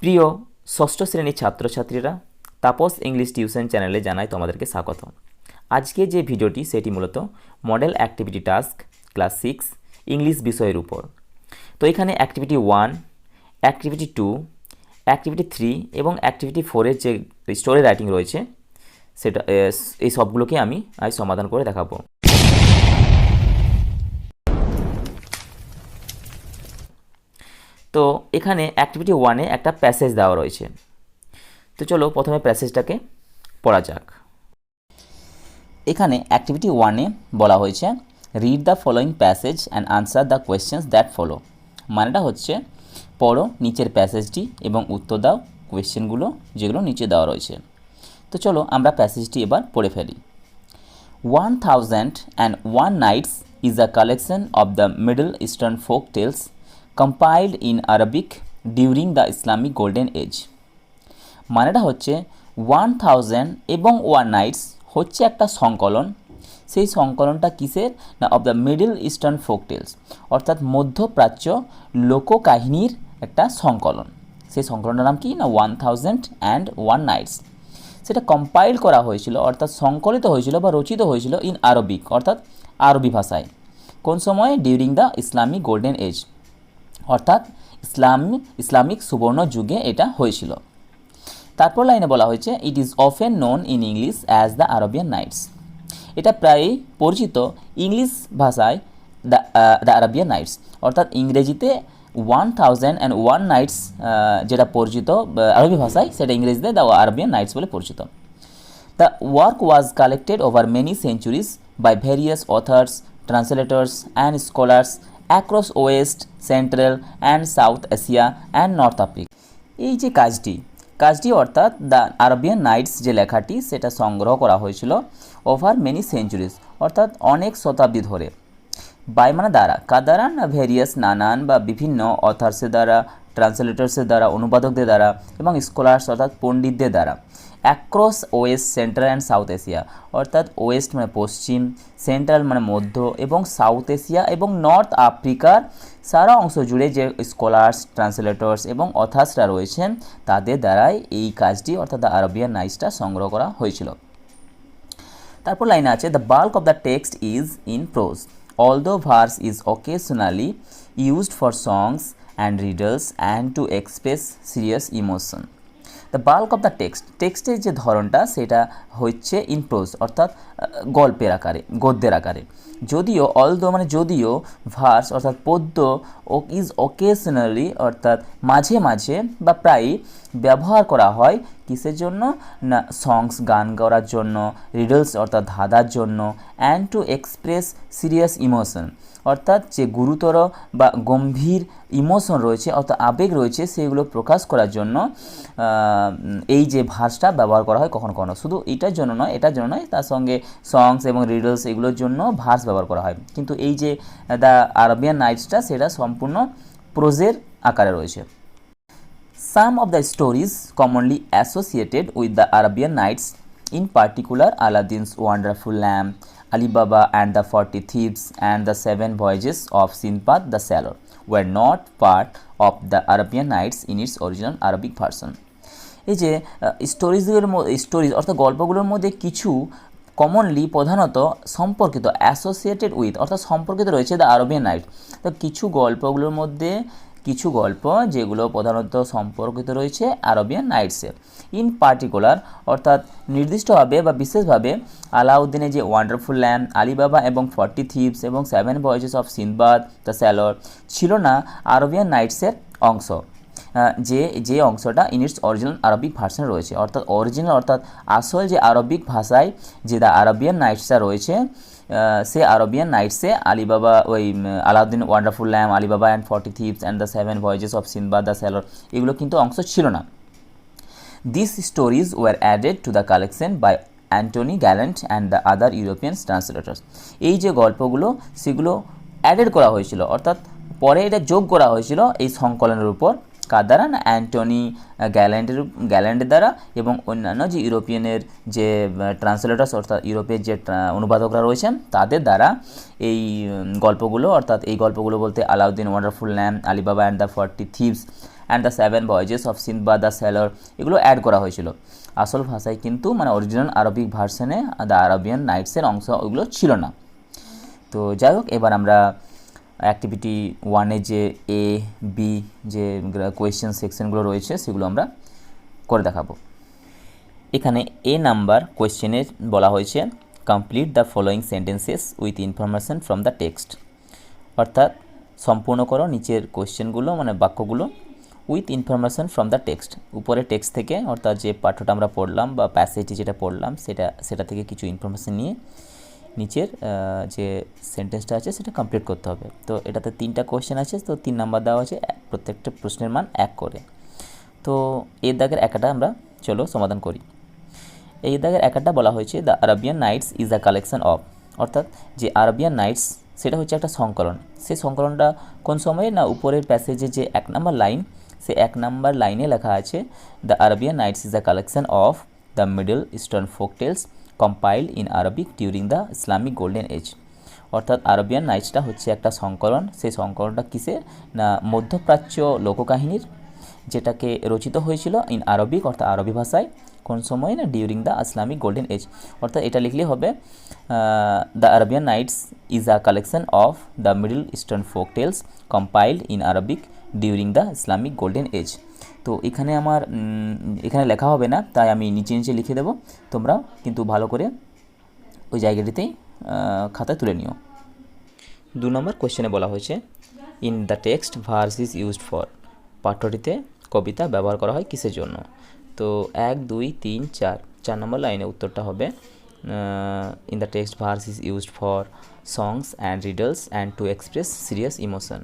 প্রিয় ষষ্ঠ শ্রেণীর ছাত্রছাত্রীরা, তাপস ইংলিশ টিউশন চ্যানেলে জানাই তোমাদেরকে স্বাগত। আজকে যে ভিডিওটি সেটি মূলত model activity task class 6 English বিষয়ের উপর। তো এখানে অ্যাক্টিভিটি 1, অ্যাক্টিভিটি 2, অ্যাক্টিভিটি 3 এবং অ্যাক্টিভিটি 4-এর যে স্টোরি রাইটিং রয়েছে সেটা এই সবগুলোকে আমি আজ সমাধান করে দেখাবো। তো এখানে অ্যাক্টিভিটি 1-এ একটা প্যাসেজ দেওয়া রয়েছে। তো চলো প্রথমে প্যাসেজটাকে পড়া যাক। এখানে অ্যাক্টিভিটি 1-এ বলা হয়েছে read the following passage and answer the questions that follow. মানেটা হচ্ছে পড়ো নিচের প্যাসেজটি এবং উত্তর দাও কোয়েশ্চেনগুলো যেগুলো নিচে দেওয়া রয়েছে। তো চলো আমরা প্যাসেজটি এবার পড়ে ফেলি। 1001 Nights is a collection of the Middle Eastern folk tales compiled in Arabic during the Islamic Golden Age। মানেটা হচ্ছে 1000 এবং 1 নাইটস হচ্ছে একটা সংকলন। সেই সংকলনটা কিসের না of the Middle Eastern folk tales, অর্থাৎ মধ্যপ্রাচ্য লোককাহিনীর একটা সংকলন। সেই সংকলনটার নাম কি না 1001 নাইটস। সেটা কম্পাইল করা হয়েছিল অর্থাৎ সংকলিত হয়েছিল বা রচিত হয়েছিল ইন আরবিক অর্থাৎ আরবি ভাষায়। কোন সময়ে? During the Islamic golden age, অর্থাৎ ইসলামিক সুবর্ণ যুগে এটা হয়েছিল। তারপর লাইনে বলা হয়েছে it is often known in English as the Arabian Nights. এটা প্রায়ই পরিচিত ইংলিশ ভাষায় দ্য আরবিয়ান নাইটস, অর্থাৎ ইংরেজিতে 1001 নাইটস যেটা পরিচিত আরবি ভাষায় সেটা ইংরেজিতে দ্য আরবিয়ান নাইটস বলে পরিচিত। The work was collected over many centuries by various authors, translators and scholars across west, central and south Asia and north Africa. এই যে কাজটি অর্থাৎ দ্য আরবিয়ান নাইটস যে লেখাটি সেটা সংগ্রহ করা হয়েছিল ওভার মেনি সেঞ্চুরিজ অর্থাৎ অনেক শতাব্দী ধরে। বাই মানে দ্বারা, কার দ্বারা না ভেরিয়াস নানান বা বিভিন্ন অথার্সের দ্বারা, ট্রান্সলেটর্সের দ্বারা, অনুবাদকদের দ্বারা এবং স্কলার্স অর্থাৎ পণ্ডিতদের দ্বারা। Across west, central and south Asia অর্থাৎ ওয়েস্ট মানে পশ্চিম, সেন্ট্রাল মানে মধ্য এবং সাউথ এশিয়া এবং নর্থ আফ্রিকার সারা অংশ জুড়ে যে স্কলার্স, ট্রান্সলেটর্স এবং অথার্সরা রয়েছেন তাদের দ্বারাই এই কাজটি অর্থাৎ দ্য আরবিয়ান নাইটসটা সংগ্রহ করা হয়েছিল। তারপর লাইনে আছে the bulk of the text is in pros although verse is occasionally used for songs and riddles and to express serious emotion. The bulk of the টেক্সটের যে ধরনটা সেটা হচ্ছে ইন প্রোজ অর্থাৎ গল্পের আকারে, গদ্যের আকারে। যদিও যদিও ভার্স অর্থাৎ পদ্য ইজ অকেশনালি অর্থাৎ মাঝে মাঝে বা প্রায়ই ব্যবহার করা হয় কিসের জন্য না সংস গান গাওয়ার জন্য, রিডলস অর্থাৎ ধাঁধার জন্য, and to express serious emotion অর্থাৎ যে গুরুতর বা গম্ভীর ইমোশন রয়েছে অর্থাৎ আবেগ রয়েছে সেগুলো প্রকাশ করার জন্য এই যে ভার্সটা ব্যবহার করা হয় কখনো কখনো। শুধু এটার জন্য নয় তার সঙ্গে সংস এবং রিডলস এগুলোর জন্য ভার্স ব্যবহার করা হয়। কিন্তু এই যে দ্য আরবিয়ান নাইটসটা সেটা সম্পূর্ণ প্রোজের আকারে রয়েছে। Some of the stories commonly associated with the Arabian Nights, in particular Aladdin's Wonderful Lamp, Ali Baba and the 40 Thieves, and the 7 Voyages of Sinbad the Sailor, were not part of the Arabian Nights in its original Arabic version. এই যে stories অর্থাৎ গল্পগুলোর মধ্যে কিছু commonly প্রধানত সম্পর্কিত associated with অর্থাৎ সম্পর্কিত রয়েছে দ্য আরবিয়ান নাইট। তো কিছু গল্পগুলোর মধ্যে কিছু গল্প যেগুলো প্রধানত সম্পর্কিত রয়েছে আরবিয়ান নাইটসের। ইন পার্টিকুলার অর্থাৎ নির্দিষ্টভাবে বা বিশেষভাবে আলাউদ্দিনের যে ওয়ান্ডারফুল ল্যাম্প, আলিবাবা এবং 40 থিভস এবং 7 ভয়েজেস অফ সিনবাদ দ্য স্যালর ছিল না আরবিয়ান নাইটসের অংশ, যে অংশটা ইন ইটস অরিজিনাল আরবিক ভার্সনে রয়েছে। অর্থাৎ অরিজিনাল অর্থাৎ আসল যে আরবিক ভাষায় যে দ্য আরবিয়ান নাইটসটা রয়েছে সে আরবিয়ান নাইটসে আলিবাবা ওই Alauddin wonderful lamp, Ali Baba and 40 thieves and the 7 voyages of Sinbad the sailor এগুলো কিন্তু অংশ ছিল না। This stories were added to the collection by Antony Galland and the other European translators. এই যে গল্পগুলো সেগুলো অ্যাডেড করা হয়েছিল অর্থাৎ পরে এটা যোগ করা হয়েছিল এই সংকলনের উপর। কার দ্বারা না অ্যান্টনি গ্যালেন্টের দ্বারা এবং অন্যান্য যে ইউরোপিয়ানের যে ট্রান্সলেটার্স অর্থাৎ ইউরোপের যে অনুবাদকরা রয়েছেন তাদের দ্বারা এই গল্পগুলো অর্থাৎ এই গল্পগুলো বলতে Alauddin wonderful lamp, Ali Baba and the 40 thieves and the 7 voyages of Sindbad the sailor, এগুলো অ্যাড করা হয়েছিল। আসল ভাষায় কিন্তু মানে অরিজিনাল আরবিক ভার্সনে দ্য আরাবিয়ান নাইটসের অংশ ওগুলো ছিল না। তো যাই হোক, এবার আমরা অ্যাক্টিভিটি 1-এ যে এ বি যে কোয়েশ্চেন সেকশনগুলো রয়েছে সেগুলো আমরা করে দেখাবো। এখানে এ নাম্বার কোয়েশ্চেনের বলা হয়েছে complete the following sentences with information from the text, অর্থাৎ সম্পূর্ণ করো নিচের কোয়েশ্চেনগুলো মানে বাক্যগুলো with information from the text, উপরে টেক্সট থেকে অর্থাৎ যে পাঠ্যটা আমরা পড়লাম বা প্যাসেজটি যেটা পড়লাম সেটা থেকে কিছু ইনফরমেশন নিয়ে নিচের যে সেন্টেন্সটা আছে সেটা কমপ্লিট করতে হবে। তো এটাতে 3টা কোয়েশ্চেন আছে, তো 3 নাম্বার দেওয়া আছে, প্রত্যেকটা প্রশ্নের মান 1 করে। তো এর দাগের একটা আমরা চলো সমাধান করি। এই দাগের একটা বলা হয়েছে the Arabian Knights is a collection of, অর্থাৎ যে আরাবিয়ান নাইটস সেটা হচ্ছে একটা সংকলন। সেই সংকলনটা কোন সময়ে না উপরের প্যাসেজে যে 1 নাম্বার লাইন, সে 1 নাম্বার লাইনে লেখা আছে the Arabian Knights is a collection of the Middle Eastern folk tales compiled in Arabic during the Islamic golden age, অর্থাৎ আরবিয়ান নাইটসটা হচ্ছে একটা সংকলন। সেই সংকলনটা কিসে না মধ্যপ্রাচ্য লোককাহিনীর, যেটাকে রচিত হয়েছিল ইন আরবিক অর্থাৎ আরবি ভাষায় কোন সময় না during the Islamic golden age, অর্থাৎ এটা লিখলে হবে the Arabian Nights is a collection of the Middle Eastern folk tales compiled in Arabic during the Islamic golden age. তো এখানে আমার এখানে লেখা হবে না, তাই আমি নিচে নিচে লিখে দেবো, তোমরা কিন্তু ভালো করে ওই জায়গাটিতেই খাতায় তুলে নিও। 2 নম্বর কোয়েশ্চেনে বলা হয়েছে in the text verse is used for, পাঠ্যটিতে কবিতা ব্যবহার করা হয় কিসের জন্য। তো 1 2 3 4 নম্বর লাইনে উত্তরটা হবে in the text verse is used for songs and riddles and to express serious emotion,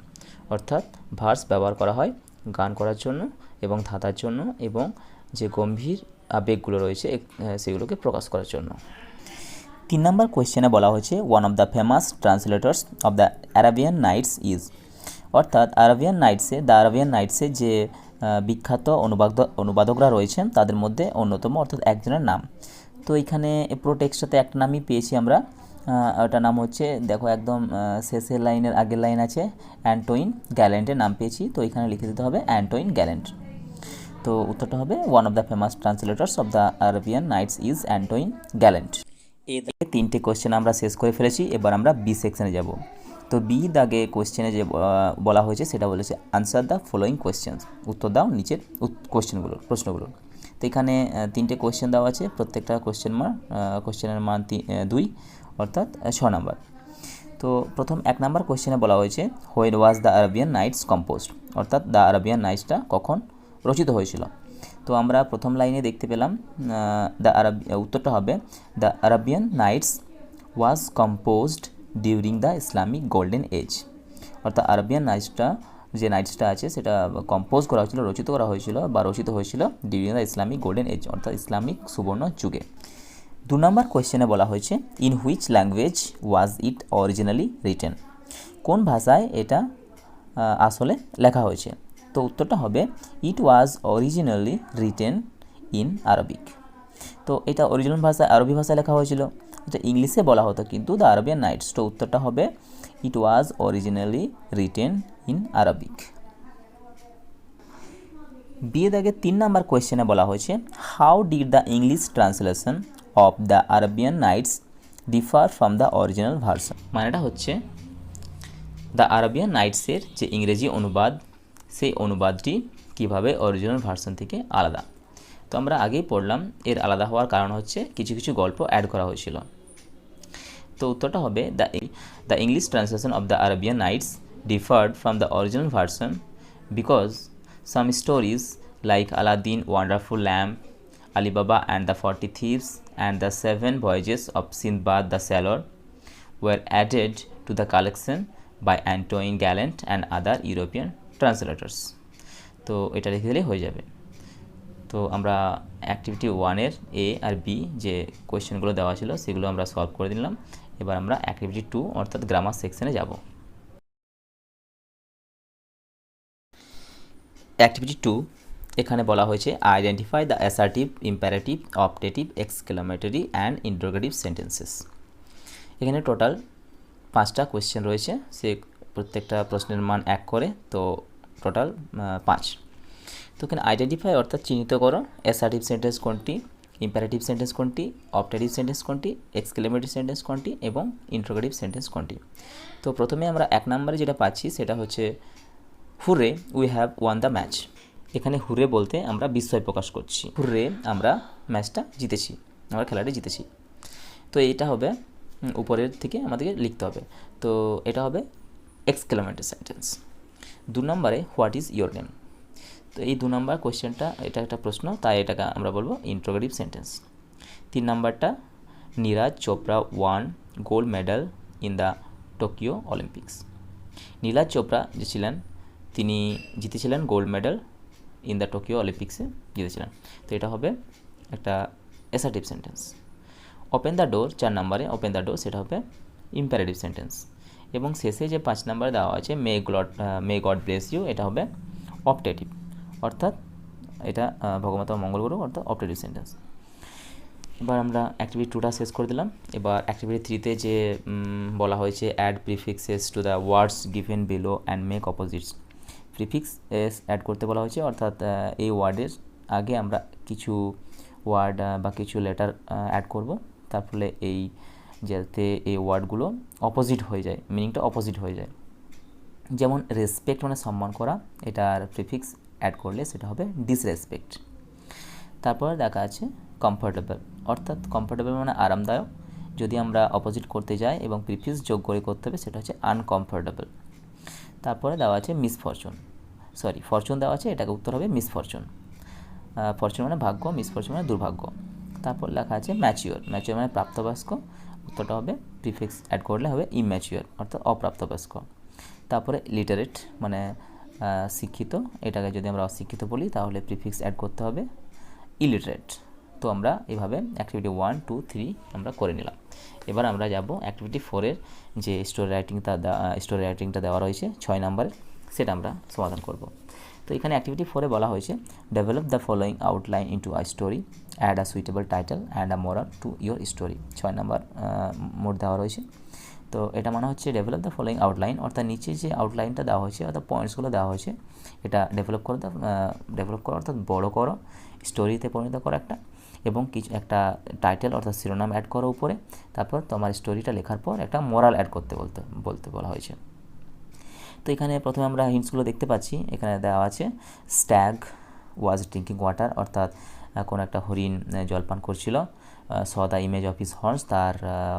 অর্থাৎ ভার্স ব্যবহার করা হয় গান করার জন্য এবং ধাঁধার জন্য এবং যে গম্ভীর আবেগগুলো রয়েছে সেগুলোকে প্রকাশ করার জন্য। 3 নম্বর কোয়েশ্চেনে বলা হয়েছে one of the famous translators of the Arabian Knights is, অর্থাৎ দ্য আরাবিয়ান নাইটসে যে বিখ্যাত অনুবাদকরা রয়েছেন তাদের মধ্যে অন্যতম অর্থাৎ একজনের নাম। তো এখানে পুরো টেক্সটটাতে একটা নামই পেয়েছি আমরা, ওটার নাম হচ্ছে দেখো একদম শেষের লাইনের আগের লাইন আছে অ্যান্টোইন গ্যালেন্টের নাম পেয়েছি, তো এখানে লিখে দিতে হবে অ্যান্টোইন গ্যালেন্ট। তো উত্তরটা হবে one of the famous translators of the Arabian Knights is Antoine Galland. এই দাগে 3টে কোয়েশ্চেন আমরা শেষ করে ফেলেছি, এবার আমরা বি সেকশনে যাব। তো বি দাগে কোয়েশ্চেনে যে বলা হয়েছে সেটা বলেছে আনসার দ্য ফলোয়িং কোয়েশ্চেন্স, উত্তর দাও নিচের প্রশ্নগুলো। তো এখানে 3টে কোয়েশ্চেন দেওয়া আছে, প্রত্যেকটা কোয়েশ্চেনের মান 2 অর্থাৎ 6 নাম্বার। তো প্রথম 1 নাম্বার কোয়েশ্চেনে বলা হয়েছে when was the Arabian Nights composed, অর্থাৎ দ্য আরাবিয়ান নাইটসটা কখন রচিত হয়েছিল। তো আমরা প্রথম লাইনে দেখতে পেলাম উত্তরটা হবে the Arabian nights was composed during the Islamic golden age, অর্থাৎ আরাবিয়ান নাইটসটা আছে সেটা কম্পোজ করা হয়েছিল, রচিত হয়েছিল during the Islamic golden age অর্থাৎ ইসলামিক সুবর্ণ যুগে। 2 নম্বর কোয়েশ্চেনে বলা হয়েছে in which language was it originally written, কোন ভাষায় এটা আসলে লেখা হয়েছে। তো উত্তরটা হবে it was originally written in Arabic. তো এটা অরিজিনাল ভাষায় আরবি ভাষায় লেখা হয়েছিল, এটা ইংলিশে বলা হতো কিন্তু দ্য আরাবিয়ান নাইটস। তো উত্তরটা হবে it was originally written in Arabic. বিয়ে দাগে 3 নম্বর কোয়েশ্চেনে বলা হয়েছে how did the English translation of the Arabian nights differ from the original version, মানেটা হচ্ছে দ্য আরাবিয়ান নাইটসের যে ইংরেজি অনুবাদ সেই অনুবাদটি কিভাবে অরিজিনাল ভার্সন থেকে আলাদা। তো আমরা আগেই পড়লাম এর আলাদা হওয়ার কারণ হচ্ছে কিছু কিছু গল্প অ্যাড করা হয়েছিল। তো উত্তরটা হবে the English translation of the Arabian nights differed from the original version because some stories like Aladdin wonderful lamp, Ali Baba and the 40 thieves and the 7 voyages of Sindbad the sailor were added to the collection by Antoine Galland and other European translators. তো এটা লিখে দিলেই হয়ে যাবে। তো আমরা activity 1-এর এ আর B যে কোয়েশ্চেনগুলো দেওয়া ছিল সেগুলো আমরা সলভ করে দিলাম। এবার আমরা অ্যাক্টিভিটি 2 অর্থাৎ গ্রামার সেকশনে যাব। অ্যাক্টিভিটি 2 এখানে বলা হয়েছে identify the assertive, imperative, optative, exclamatory and interrogative sentences. এখানে টোটাল 5টা কোয়েশ্চেন রয়েছে, সে প্রত্যেকটা প্রশ্নের মান 1 করে, তো টোটাল 5। এখানে আইডেন্টিফাই অর্থাৎ চিহ্নিত করো অ্যাসার্টিভ সেন্টেন্স কোনটি, ইম্পারেটিভ সেন্টেন্স কোনটি, অপটেটিভ সেন্টেন্স কোনটি, এক্সক্লেমেটরি সেন্টেন্স কোনটি এবং ইন্ট্রোগেটিভ সেন্টেন্স কোনটি। তো প্রথমে আমরা 1 নম্বরে যেটা পাচ্ছি সেটা হচ্ছে hurray we have won the match. এখানে হুরে বলতে আমরা বিস্ময় প্রকাশ করছি, হুরে আমরা ম্যাচটা জিতেছি, আমরা খেলাটি জিতেছি। তো এটা হবে উপরের থেকে আমাদেরকে লিখতে হবে, তো এটা হবে এক্সক্লেমেটরি সেন্টেন্স। 2 নম্বরে হোয়াট ইজ ইয়োর নেম। তো এই 2 নম্বর কোয়েশ্চেনটা, এটা একটা প্রশ্ন, তাই এটাকে আমরা বলবো ইন্ট্রোগেটিভ সেন্টেন্স। 3 নম্বরটা Neeraj Chopra won gold medal in the Tokyo Olympics. Neeraj Chopra যে ছিলেন তিনি জিতেছিলেন gold medal in the Tokyo অলিম্পিক্সে জিতেছিলেন। তো এটা হবে একটা assertive sentence. Open the door 4 নম্বরে, ওপেন দ্য ডোর সেটা হবে ইম্পারেটিভ সেন্টেন্স। এবং শেষে যে 5 নম্বরে দেওয়া আছে মে গড ব্লেস ইউ, এটা হবে অপটেটিভ, অর্থাৎ এটা ভগবত মঙ্গল করুক, অর্থাৎ অপটেটিভ সেন্টেন্স। এবার আমরা অ্যাক্টিভিটি 2টা শেষ করে দিলাম। এবার অ্যাক্টিভিটি 3তে যে বলা হয়েছে add prefixes to the words given below and make opposites. Prefix add করতে বলা হয়েছে, অর্থাৎ এই ওয়ার্ডের আগে আমরা কিছু ওয়ার্ড বা কিছু লেটার অ্যাড করব, তার ফলে এই যাতে এই ওয়ার্ডগুলো অপোজিট হয়ে যায়, মিনিংটা অপোজিট হয়ে যায়। যেমন রেসপেক্ট মানে সম্মান করা, এটার প্রিফিক্স অ্যাড করলে সেটা হবে ডিসরেসপেক্ট। তারপর দেখা আছে কমফোর্টেবল, অর্থাৎ কমফোর্টেবল মানে আরামদায়ক, যদি আমরা অপোজিট করতে যাই এবং প্রিফিক্স যোগ করে করতে হবে সেটা হচ্ছে আনকমফোর্টেবল। তারপরে দেওয়া আছে মিসফরচুন, ফরচুন দেওয়া আছে, এটাকে উত্তর হবে মিসফরচুন। ফরচুন মানে ভাগ্য, মিসফরচুন মানে দুর্ভাগ্য। তারপর লেখা আছে ম্যাচিওর, ম্যাচিওর মানে প্রাপ্তবয়স্ক, উত্তরটা হবে প্রিফিক্স অ্যাড করলে হবে ইম্যাচিওর, অর্থাৎ অপ্রাপ্তবয়স্ক। তারপরে লিটারেট মানে শিক্ষিত, এটাকে যদি আমরা অশিক্ষিত বলি তাহলে প্রিফিক্স অ্যাড করতে হবে ইলিটারেট। তো আমরা এভাবে অ্যাক্টিভিটি 1, 2, 3 আমরা করে নিলাম। এবার আমরা যাব অ্যাক্টিভিটি 4-এর যে স্টোরি রাইটিংটা দেওয়া রয়েছে 6 নম্বরের, সেটা আমরা সমাধান করব। তো এখানে অ্যাক্টিভিটি 4-এ বলা হয়েছে develop the following outline into a story, add a suitable title and a moral to your story. 6 number মোট দেওয়া রয়েছে। তো এটা মানে হচ্ছে ডেভেলপ দ্য ফলোয়িং আউটলাইন, অর্থাৎ নিচে যে আউটলাইনটা দেওয়া হয়েছে অর্থাৎ পয়েন্টসগুলো দেওয়া হয়েছে, এটা ডেভেলপ করো অর্থাৎ বড় করো, স্টোরিতে পরিণত করো একটা, এবং কিছু একটা টাইটেল অর্থাৎ শিরোনাম অ্যাড করো উপরে। তারপর তোমার স্টোরিটা লেখার পর একটা মোরাল অ্যাড করতে বলতে বলা হয়েছে। তো এখানে প্রথমে আমরা হিন্টসগুলো দেখতে পাচ্ছি, এখানে দেওয়া আছে স্ট্যাগ ওয়াজ ড্রিঙ্কিং ওয়াটার, অর্থাৎ কোনো একটা হরিণ জলপান করছিল। Saw the image of his horns, তার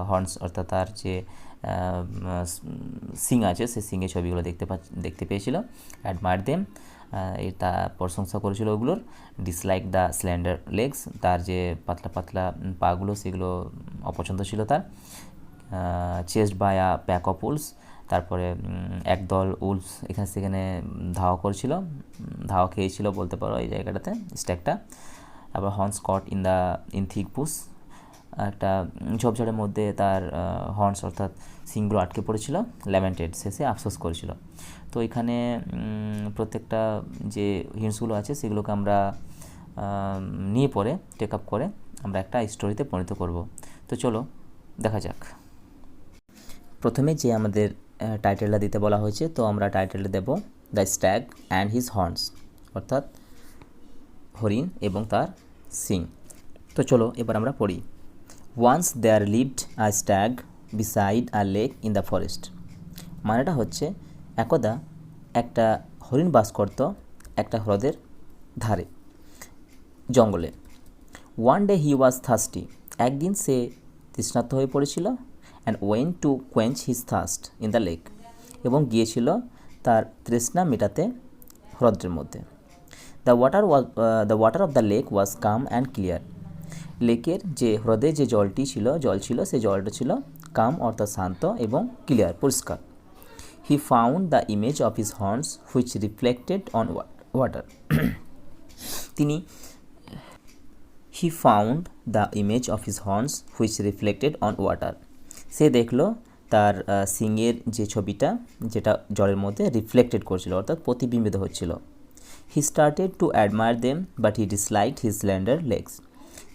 হর্নস অর্থাৎ তার যে সিং আছে সেই সিংয়ের ছবিগুলো দেখতে পেয়েছিল। অ্যাডমায়ার দেম, তা প্রশংসা করেছিল ওগুলোর। ডিসলাইক দ্য স্ল্যান্ডার লেগস, তার যে পাতলা পাতলা পাগুলো সেগুলো অপছন্দ ছিল তার। Chased by a pack of wolves, তারপরে একদল উলস এখানে সেখানে ধাওয়া খেয়েছিল বলতে পারো এই জায়গাটাতে স্ট্যাগটা। আবার horns caught in thick bush, একটা ঝোপঝাড়ের মধ্যে তার হর্নস অর্থাৎ সিংগুলো আটকে পড়েছিল। ল্যামেন্টেড, শেষে আফসোস করেছিল। তো এখানে প্রত্যেকটা যে হিন্টসগুলো আছে সেগুলোকে আমরা নিয়ে পরে টেক আপ করে আমরা একটা স্টোরিতে পরিণত করব। তো চলো দেখা যাক। প্রথমে যে আমাদের টাইটেলটা দিতে বলা হয়েছে, তো আমরা টাইটেলটা দেব the stag and his horns, অর্থাৎ হরিণ এবং তার সিং। তো চলো এবার আমরা পড়ি। Once there lived a stag beside a lake in the forest, মানেটা হচ্ছে একদা একটা হরিণ বাস করত একটা হ্রদের ধারে জঙ্গলে। One day he was thirsty, একদিন সে তৃষ্ণার্ত হয়ে পড়েছিল। And went to quench his thirst in the lake, এবং গিয়েছিল তার তৃষ্ণা মেটাতে হ্রদের মধ্যে। The water of the lake was calm and clear, লেকের যে হ্রদে যে জল ছিল সেই জলটা ছিল কাম অর্থাৎ শান্ত এবং ক্লিয়ার পরিষ্কার। He found the image of his horns which reflected on water, he found the image of his horns which reflected on water, সে দেখলো তার সিংয়ের যে ছবিটা যেটা জলের মধ্যে রিফ্লেক্টেড করছিল অর্থাৎ প্রতিবিম্বিত হচ্ছিল। He started to admire them but he disliked his slender legs,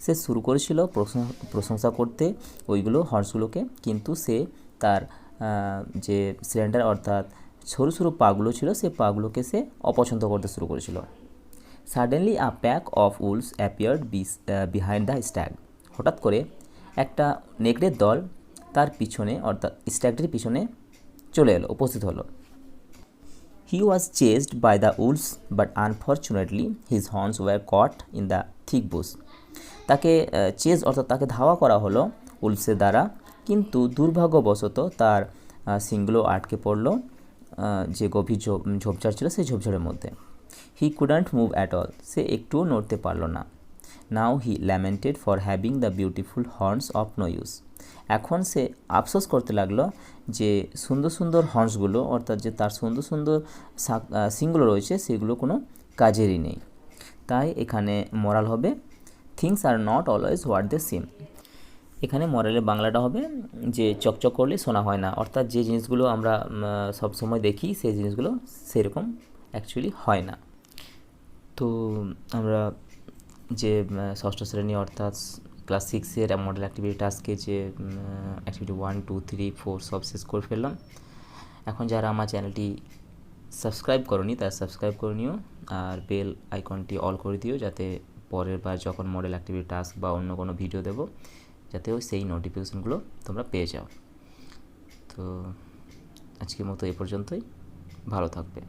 সে শুরু করেছিল প্রশংসা করতে ওইগুলো হর্সগুলোকে, কিন্তু সে তার যে স্ল্যান্ডার অর্থাৎ সরু সরু পাগুলো ছিল সেই পাগুলোকে সে অপছন্দ করতে শুরু করেছিল। Suddenly a pack of owls appeared behind the stag. হঠাৎ করে একটা নেকড়ের দল তার পিছনে অর্থাৎ স্ট্যাগটির পিছনে চলে এলো, উপস্থিত হলো। He was chased by the wolves but unfortunately his horns were caught in the thick bush. তাকে চেজ অর্থাৎ তাকে ধাওয়া করা হলো উলসের দ্বারা, কিন্তু দুর্ভাগ্যবশত তার শিংগুলো আটকে পড়ল যে গভীর ঝোপঝাড় ছিল সেই ঝোপঝাড়ের মধ্যে। He couldn't move at all, সে একটুও নড়তে পারল না। Now he lamented for having the beautiful horns of no use. এখন সে আফসোস করতে লাগলো যে সুন্দর সুন্দর হর্নসগুলো অর্থাৎ যে তার সুন্দর সুন্দর শিংগুলো রয়েছে সেগুলো কোনো কাজেরই নেই। তাই এখানে মরাল হবে things are not always what they seem. এখানে মরালের বাংলাটা হবে যে চকচক করলে সোনা হয় না, অর্থাৎ যে জিনিসগুলো আমরা সব সময় দেখি সেই জিনিসগুলো সেরকম অ্যাকচুয়ালি হয় না। তো আমরা যে ষষ্ঠ শ্রেণী অর্থাৎ ক্লাস 6-এর মডেল অ্যাক্টিভিটি টাস্কে যে অ্যাক্টিভিটি 1, 2, 3, 4 সব শেষ করে ফেললাম। এখন যারা আমার চ্যানেলটি সাবস্ক্রাইব করনি তারা সাবস্ক্রাইব করে নিও, আর বেল আইকনটি অল করে দিও, যাতে পরের বার যখন মডেল অ্যাক্টিভিটি টাস্ক বা অন্য কোনো ভিডিও দেবো যাতেও সেই নোটিফিকেশনগুলো তোমরা পেয়ে যাও। তো আজকের মতো এ পর্যন্তই, ভালো থাকবে।